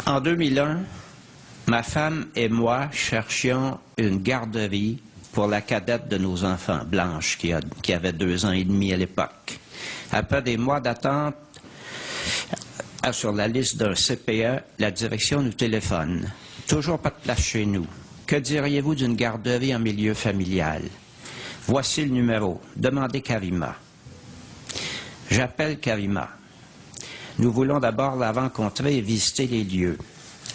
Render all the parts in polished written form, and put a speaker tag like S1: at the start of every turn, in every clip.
S1: En 2001, ma femme et moi cherchions une garderie pour la cadette de nos enfants, Blanche, qui avait 2 ans et demi à l'époque. Après des mois d'attente sur la liste d'un CPE, la direction nous téléphone. Toujours pas de place chez nous. Que diriez-vous d'une garderie en milieu familial? Voici le numéro. Demandez Karima. J'appelle Karima. Nous voulons d'abord la rencontrer et visiter les lieux.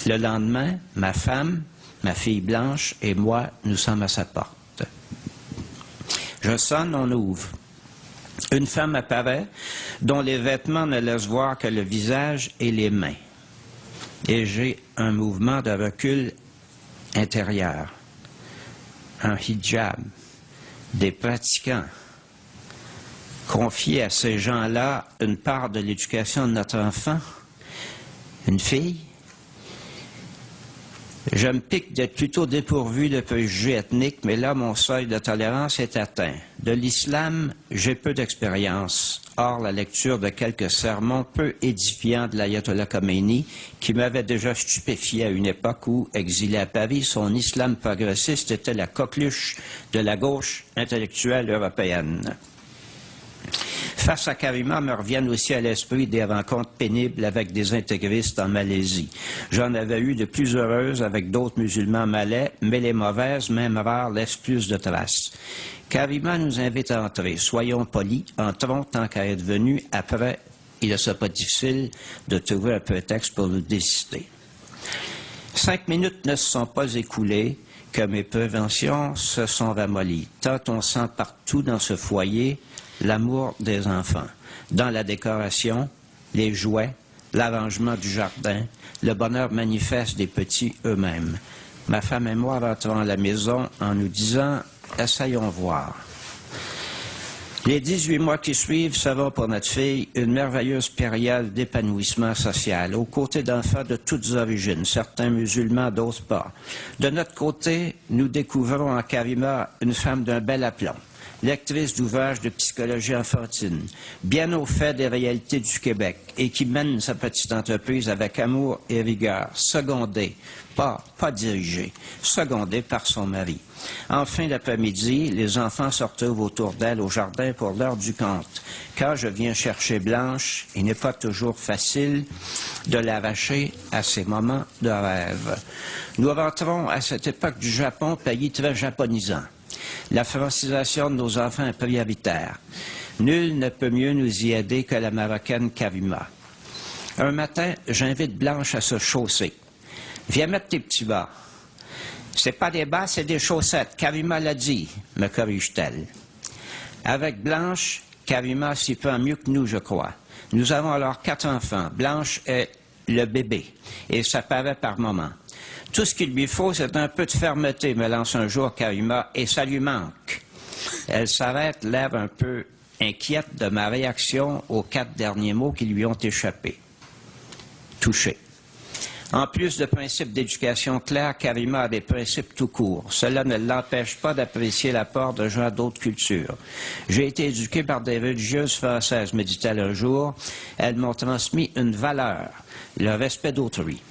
S1: Le lendemain, ma femme, ma fille Blanche et moi, nous sommes à sa porte. Je sonne, on ouvre. Une femme apparaît, dont les vêtements ne laissent voir que le visage et les mains. Et j'ai un mouvement de recul intérieur. Un hijab, des pratiquants. Confier à ces gens-là une part de l'éducation de notre enfant, une fille. Je me pique d'être plutôt dépourvu de préjugés ethniques, mais là, mon seuil de tolérance est atteint. De l'islam, j'ai peu d'expérience. Or, la lecture de quelques sermons peu édifiants de l'ayatollah Khomeini, qui m'avait déjà stupéfié à une époque où, exilé à Paris, son islam progressiste était la coqueluche de la gauche intellectuelle européenne. Face à Karima, me reviennent aussi à l'esprit des rencontres pénibles avec des intégristes en Malaisie. J'en avais eu de plus heureuses avec d'autres musulmans malais, mais les mauvaises, même rares, laissent plus de traces. Karima nous invite à entrer. Soyons polis, entrons tant qu'à être venus. Après, il ne sera pas difficile de trouver un prétexte pour nous décider. 5 minutes ne se sont pas écoulées que mes préventions se sont ramollies. Tant on sent partout dans ce foyer l'amour des enfants, dans la décoration, les jouets, l'arrangement du jardin, le bonheur manifeste des petits eux-mêmes. Ma femme et moi rentrons à la maison en nous disant « essayons voir ». Les 18 mois qui suivent seront pour notre fille une merveilleuse période d'épanouissement social, aux côtés d'enfants de toutes origines, certains musulmans, d'autres pas. De notre côté, nous découvrons en Karima une femme d'un bel aplomb, lectrice d'ouvrages de psychologie enfantine, bien au fait des réalités du Québec et qui mène sa petite entreprise avec amour et rigueur, secondée, pas dirigée, secondée par son mari. En fin d'après-midi, les enfants se retrouvent autour d'elle au jardin pour l'heure du conte. Quand je viens chercher Blanche, il n'est pas toujours facile de l'arracher à ces moments de rêve. Nous rentrons à cette époque du Japon, pays très japonisant. La francisation de nos enfants est prioritaire. Nul ne peut mieux nous y aider que la Marocaine Karima. Un matin, j'invite Blanche à se chausser. « Viens mettre tes petits bas. »« C'est pas des bas, c'est des chaussettes. Karima l'a dit, » me corrige-t-elle. Avec Blanche, Karima s'y prend mieux que nous, je crois. Nous avons alors 4 enfants. Blanche est le bébé, et ça paraît par moments. Tout ce qu'il lui faut, c'est un peu de fermeté, me lance un jour Karima, et ça lui manque. Elle s'arrête, l'air un peu inquiète de ma réaction aux 4 derniers mots qui lui ont échappé. Touché. En plus de principes d'éducation clairs, Karima a des principes tout court. Cela ne l'empêche pas d'apprécier l'apport de gens d'autres cultures. J'ai été éduqué par des religieuses françaises, me dit-elle un jour. Elles m'ont transmis une valeur, le respect d'autrui.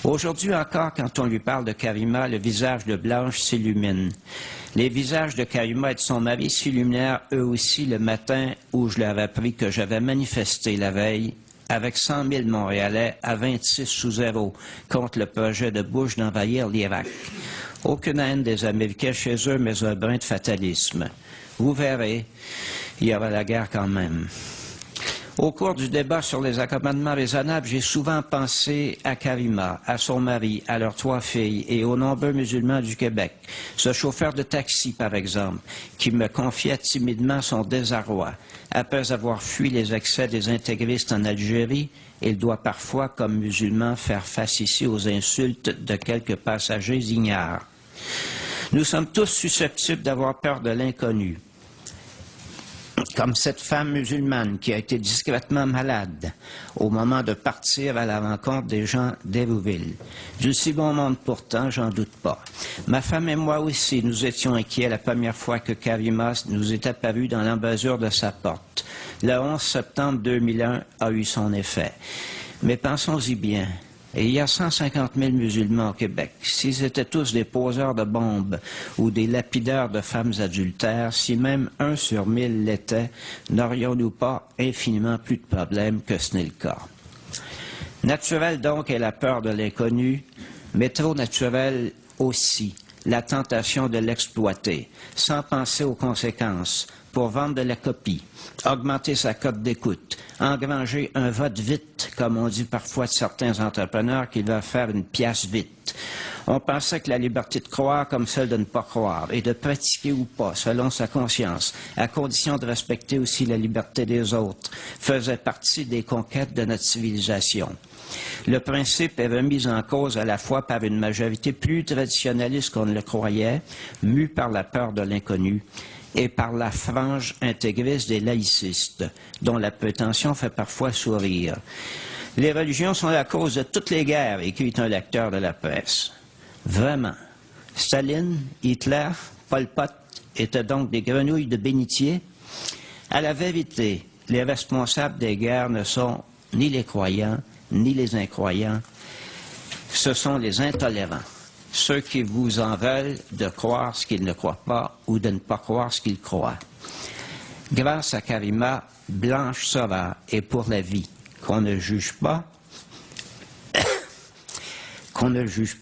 S1: Aujourd'hui encore, quand on lui parle de Karima, le visage de Blanche s'illumine. Les visages de Karima et de son mari s'illuminèrent eux aussi le matin où je leur ai appris que j'avais manifesté la veille avec 100 000 Montréalais à 26-0 contre le projet de Bush d'envahir l'Irak. Aucune haine des Américains chez eux, mais un brin de fatalisme. Vous verrez, il y aura la guerre quand même. Au cours du débat sur les accommodements raisonnables, j'ai souvent pensé à Karima, à son mari, à leurs 3 filles et aux nombreux musulmans du Québec. Ce chauffeur de taxi, par exemple, qui me confiait timidement son désarroi. Après avoir fui les excès des intégristes en Algérie, il doit parfois, comme musulman, faire face ici aux insultes de quelques passagers ignares. Nous sommes tous susceptibles d'avoir peur de l'inconnu. Comme cette femme musulmane qui a été discrètement malade au moment de partir à la rencontre des gens d'Hérouville. Du si bon monde pourtant, j'en doute pas. Ma femme et moi aussi, nous étions inquiets la première fois que Karima nous est apparue dans l'embrasure de sa porte. Le 11 septembre 2001 a eu son effet. Mais pensons-y bien. Et il y a 150 000 musulmans au Québec. S'ils étaient tous des poseurs de bombes ou des lapideurs de femmes adultères, si même 1 sur 1000 l'était, n'aurions-nous pas infiniment plus de problèmes que ce n'est le cas? Naturel donc est la peur de l'inconnu, mais trop naturel aussi la tentation de l'exploiter, sans penser aux conséquences, pour vendre de la copie, augmenter sa cote d'écoute, engranger un vote vite, comme on dit parfois de certains entrepreneurs qui veulent faire une pièce vite. On pensait que la liberté de croire comme celle de ne pas croire et de pratiquer ou pas, selon sa conscience, à condition de respecter aussi la liberté des autres, faisait partie des conquêtes de notre civilisation. Le principe est remis en cause à la fois par une majorité plus traditionnaliste qu'on ne le croyait, mue par la peur de l'inconnu, et par la frange intégriste des laïcistes, dont la prétention fait parfois sourire. Les religions sont la cause de toutes les guerres, écrit un lecteur de la presse. Vraiment. Staline, Hitler, Pol Pot étaient donc des grenouilles de bénitier? À la vérité, les responsables des guerres ne sont ni les croyants, ni les incroyants. Ce sont les intolérants. Ceux qui vous en veulent de croire ce qu'ils ne croient pas ou de ne pas croire ce qu'ils croient. Grâce à Karima, Blanche saura et pour la vie qu'on ne juge pas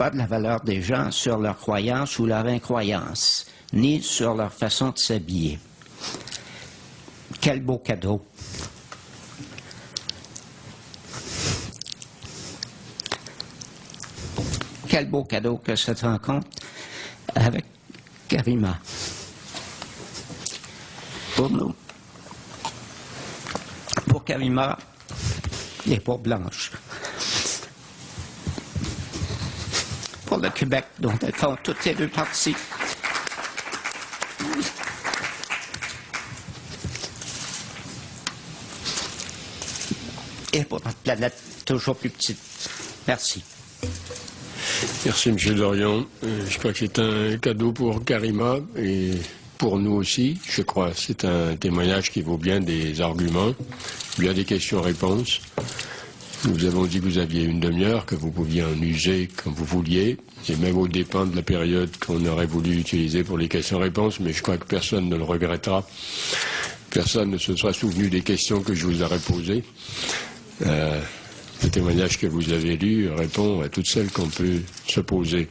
S1: de la valeur des gens sur leur croyance ou leur incroyance, ni sur leur façon de s'habiller. Quel beau cadeau! Quel beau cadeau que cette rencontre avec Karima. Pour nous. Pour Karima et pour Blanche. Pour le Québec, dont elles font toutes les deux parties. Et pour notre planète toujours plus petite. Merci.
S2: Merci, M. Dorion. Je crois que c'est un cadeau pour Karima et pour nous aussi. Je crois que c'est un témoignage qui vaut bien des arguments, bien des questions-réponses. Nous avons dit que vous aviez une demi-heure, que vous pouviez en user comme vous vouliez, et même au dépend de la période qu'on aurait voulu utiliser pour les questions-réponses, mais je crois que personne ne le regrettera. Personne ne se sera souvenu des questions que je vous aurais posées. Le témoignage que vous avez lu répond à toutes celles qu'on peut se poser.